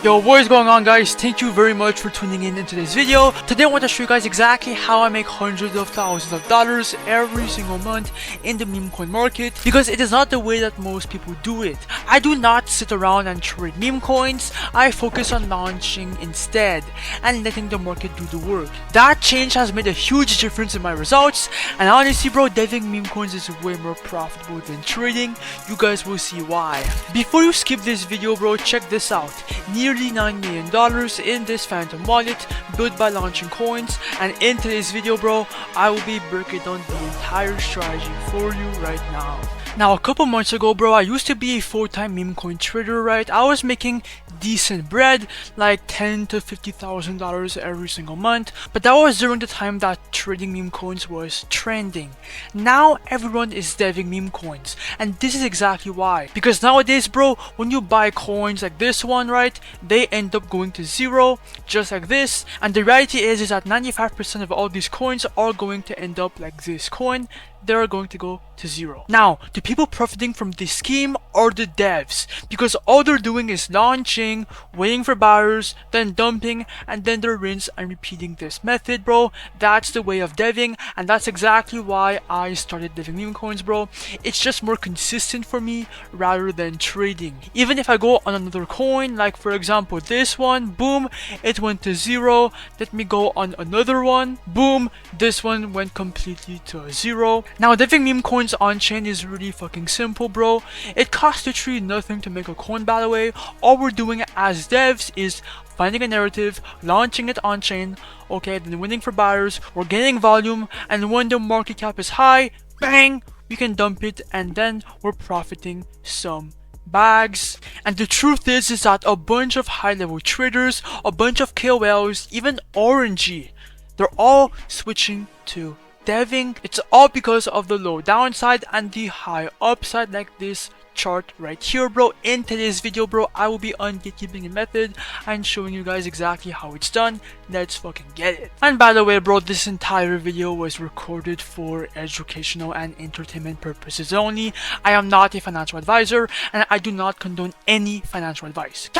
Yo, what is going on, guys? Thank you very much for tuning in today's video. Today I want to show you guys exactly how I make hundreds of thousands of dollars every single month in the meme coin market, because it is not the way that most people do it. I do not sit around and trade meme coins. I focus on launching instead and letting the market do the work. That change has made a huge difference in my results, and honestly bro, deving meme coins is way more profitable than trading. You guys will see why. Before you skip this video bro, check this out. Nearly $9 million in this phantom wallet built by launching coins, and in today's video bro, I will be breaking down the entire strategy for you right now. Now, a couple months ago bro, I used to be a full-time meme coin trader, right? I was making decent bread, like $10,000 to $50,000 every single month, but that was during the time that trading meme coins was trending. Now everyone is deving meme coins, and this is exactly why. Because nowadays bro, when you buy coins like this one, right, they end up going to zero, just like this, and the reality is that 95% of all these coins are going to end up like this coin. They're going to go to zero. Now, the people profiting from this scheme are the devs, because all they're doing is launching, waiting for buyers, then dumping, and then they're rinse and repeating this method bro. That's the way of deving, and that's exactly why I started deving meme coins bro. It's just more consistent for me rather than trading. Even if I go on another coin, like for example this one, boom, it went to zero. Let me go on another one, boom, this one went completely to zero. Now, deving meme coins on chain is really fucking simple bro. It costs literally nothing to make a coin, by the way. All we're doing as devs is finding a narrative, launching it on chain, okay, then waiting for buyers, we're getting volume, and when the market cap is high, bang, we can dump it, and then we're profiting some bags. And the truth is that a bunch of high-level traders, a bunch of KOLs, even RNG, they're all switching to deving. It's all because of the low downside and the high upside, like this chart right here bro. In today's video bro, I will be on gatekeeping method and showing you guys exactly how it's done. Let's fucking get it. And by the way bro, this entire video was recorded for educational and entertainment purposes only. I am not a financial advisor, and I do not condone any financial advice.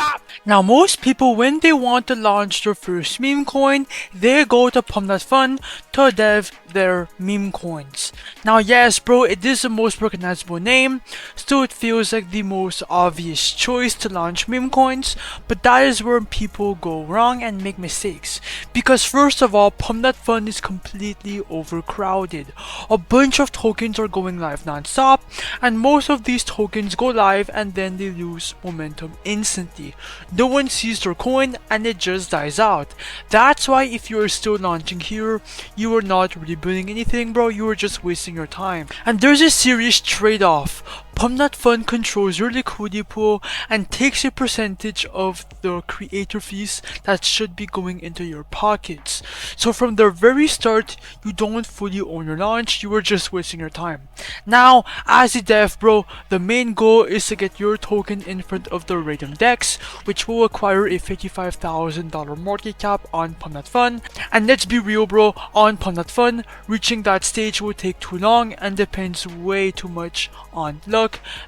Now, most people, when they want to launch their first meme coin, they go to Pump.Fun to dev their meme coins. Now yes bro, it is the most recognizable name, so it feels like the most obvious choice to launch meme coins, but that is where people go wrong and make mistakes. Because first of all, Pump.Fun is completely overcrowded. A bunch of tokens are going live non-stop, and most of these tokens go live and then they lose momentum instantly. No one sees their coin and it just dies out. That's why if you are still launching here, you are not really building anything bro, you are just wasting your time. And there's a serious trade-off. Pump.Fun controls your liquidity pool and takes a percentage of the creator fees that should be going into your pockets. So from the very start, you don't fully own your launch, you are just wasting your time. Now, as a dev bro, the main goal is to get your token in front of the Raydium DEX, which will acquire a $55,000 market cap on Pump.Fun. And let's be real bro, on Pump.Fun, reaching that stage will take too long and depends way too much on luck.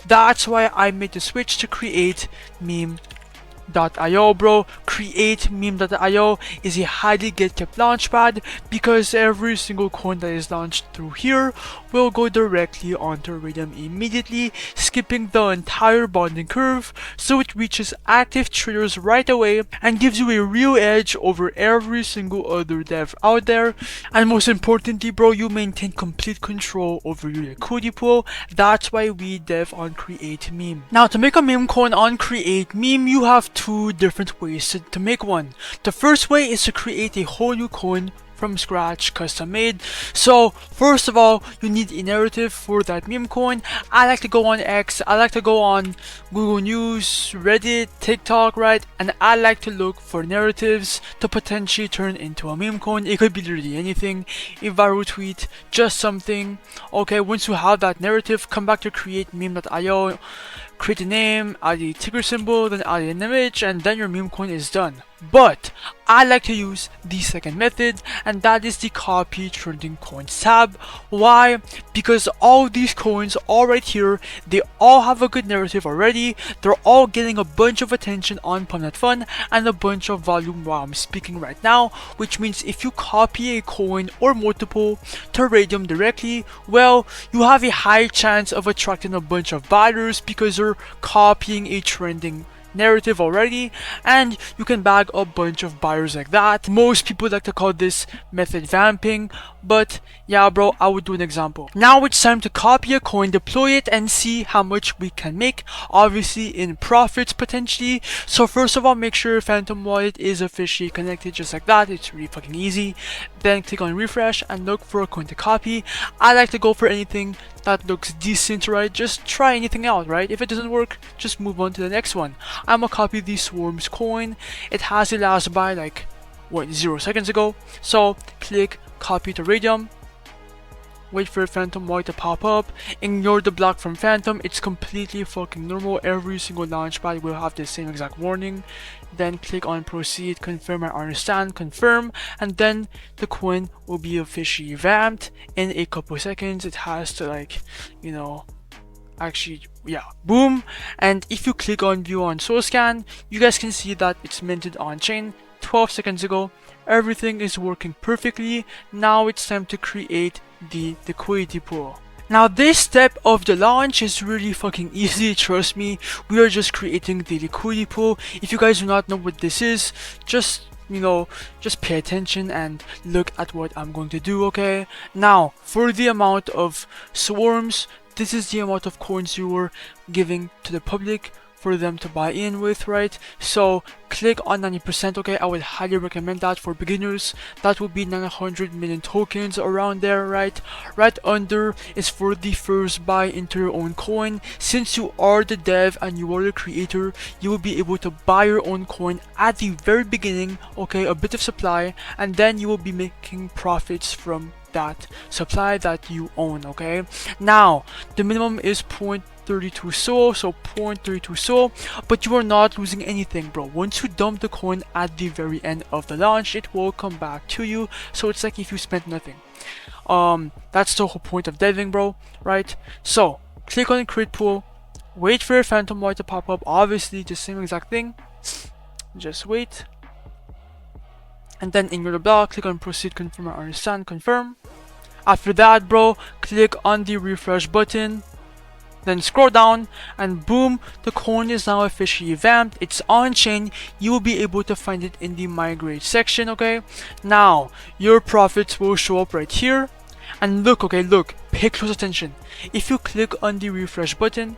That's why I made the switch to Create Meme.io bro. Create Meme.io is a highly gatekept launchpad, because every single coin that is launched through here will go directly onto Raydium immediately, skipping the entire bonding curve, so it reaches active traders right away and gives you a real edge over every single other dev out there. And most importantly bro, you maintain complete control over your liquidity pool. That's why we dev on Create Meme. Now, to make a meme coin on Create Meme, you have two different ways to make one. The first way is to create a whole new coin from scratch, custom made. So first of all, you need a narrative for that meme coin. I like to go on X, I like to go on Google News, Reddit, TikTok, right? And I like to look for narratives to potentially turn into a meme coin. It could be literally anything, a viral tweet, just something. Okay, once you have that narrative, come back to create meme.io, create a name, add a ticker symbol, then add an image, and then your meme coin is done. But I like to use the second method, and that is the copy trending coins tab. Why? Because all these coins all right here, they all have a good narrative already. They're all getting a bunch of attention on Pump.Fun and a bunch of volume while I'm speaking right now, which means if you copy a coin or multiple to Raydium directly, well, you have a high chance of attracting a bunch of buyers because you're copying a trending narrative already, and you can bag a bunch of buyers like that. Most people like to call this method vamping, but yeah bro, I would do an example. Now it's time to copy a coin, deploy it, and see how much we can make, obviously in profits potentially. So first of all, make sure your Phantom wallet is officially connected, just like that. It's really fucking easy. Then click on refresh and look for a coin to copy. I like to go for anything that looks decent, right? Just try anything out, right? If it doesn't work, just move on to the next one. I'm gonna copy the Swarms coin. It has a last buy like, what, 0 seconds ago. So click copy to Raydium. Wait for a Phantom wallet to pop up. Ignore the block from Phantom. It's completely fucking normal. Every single launchpad will have the same exact warning. Then click on proceed, confirm I understand, confirm, and then the coin will be officially vamped in a couple seconds. It has to, like, you know, actually, yeah, boom. And if you click on view on source scan, you guys can see that it's minted on chain 12 seconds ago. Everything is working perfectly. Now it's time to create the liquidity pool. Now this step of the launch is really fucking easy, trust me. We are just creating the liquidity pool. If you guys do not know what this is, just, you know, just pay attention and look at what I'm going to do, okay? Now, for the amount of swarms, this is the amount of coins you were giving to the public for them to buy in with, right? So click on 90%, okay? I would highly recommend that for beginners. That would be 900 million tokens around there, right? Right under is for the first buy into your own coin. Since you are the dev and you are the creator, you will be able to buy your own coin at the very beginning, okay? A bit of supply, and then you will be making profits from that supply that you own, okay? Now the minimum is 0.32 SOL, so 0.32 SOL, but you are not losing anything, bro. Once you dump the coin at the very end of the launch, it will come back to you, so it's like if you spent nothing. That's the whole point of deving, bro, right? So click on create pool, wait for your Phantom wallet to pop up, obviously the same exact thing, just wait. And then ignore the block, click on proceed, confirm, I understand, confirm. After that, bro, click on the refresh button, then scroll down, and boom, the coin is now officially vamped. It's on chain. You will be able to find it in the migrate section, okay? Now your profits will show up right here, and look, okay, look, pay close attention. If you click on the refresh button,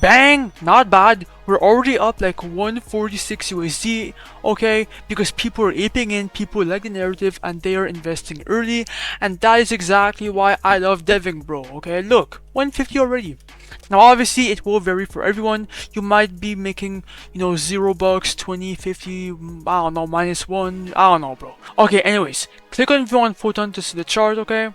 bang, not bad. We're already up like 146 USD, okay, because people are aping in, people like the narrative, and they are investing early, and that is exactly why I love deving, bro, okay? Look, 150 already. Now obviously it will vary for everyone. You might be making, you know, $0, 20, 50, I don't know, -1, I don't know, bro. Okay, anyways, click on view on Photon to see the chart, okay?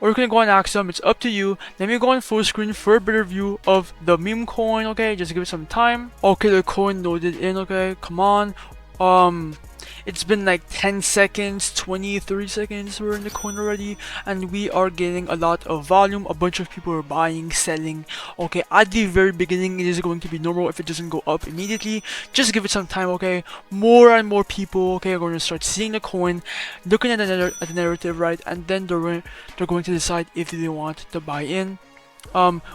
Or you can go on Axiom, it's up to you. Let me go on full screen for a better view of the meme coin, okay? Just give it some time. Okay, the coin loaded in, okay? Come on. It's been like 10 seconds, 20, 30 seconds we're in the coin already, and we are getting a lot of volume. A bunch of people are buying, selling, okay? At the very beginning, it is going to be normal if it doesn't go up immediately. Just give it some time, okay? More and more people, okay, are going to start seeing the coin, looking at the narrative, right? And then they're going to decide if they want to buy in.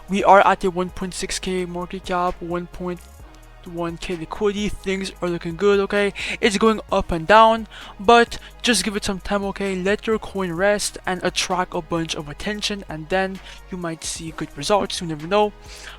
We are at the 1.6k market cap, 1.1k liquidity. Things are looking good, okay? It's going up and down, but just give it some time, okay? Let your coin rest and attract a bunch of attention, and then you might see good results. You never know.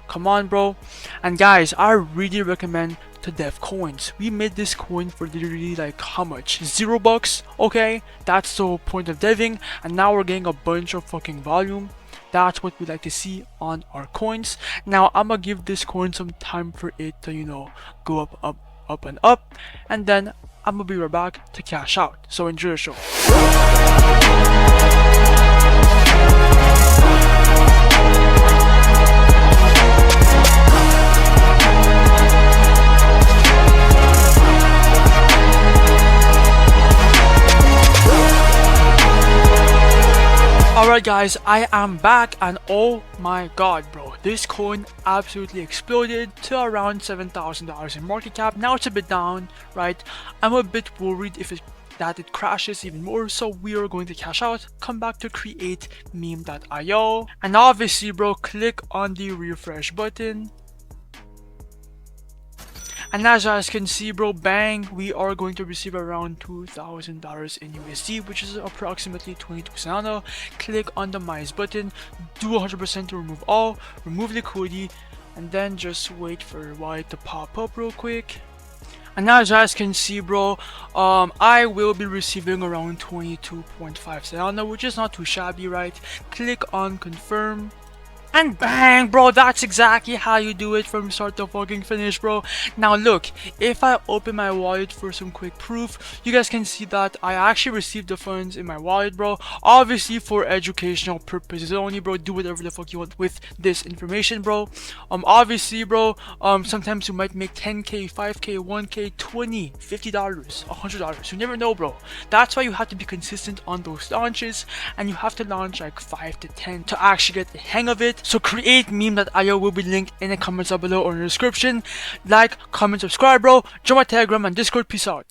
Come on, bro. And guys, I really recommend to dev coins. We made this coin for literally like how much? $0, okay? That's the whole point of deving, and now we're getting a bunch of fucking volume. That's what we like to see on our coins. Now I'm gonna give this coin some time for it to, you know, go up and up, and then I'm gonna be right back to cash out. So enjoy the show. Alright guys, I am back and oh my god bro, this coin absolutely exploded to around $7,000 in market cap. Now it's a bit down, right? I'm a bit worried that it crashes even more, so we are going to cash out, come back to create Meme.io, and obviously bro, click on the refresh button. And as you guys can see bro, bang, we are going to receive around $2,000 in USD, which is approximately 22 Solana. Click on the minus button, do 100% to remove all, remove liquidity, and then just wait for Y to pop up real quick. And now as you guys can see bro, I will be receiving around 22.5 Solana, which is not too shabby, right? Click on confirm. And bang bro, that's exactly how you do it from start to fucking finish bro. Now look, if I open my wallet for some quick proof, you guys can see that I actually received the funds in my wallet bro. Obviously for educational purposes only bro, do whatever the fuck you want with this information bro. Obviously bro, sometimes you might make 10k, 5k, 1k, 20, $50, $100, you never know bro. That's why you have to be consistent on those launches, and you have to launch like 5 to 10 to actually get the hang of it. So create Meme.io will be linked in the comments down below or in the description. Like, comment, subscribe bro, join my Telegram and Discord. Peace out.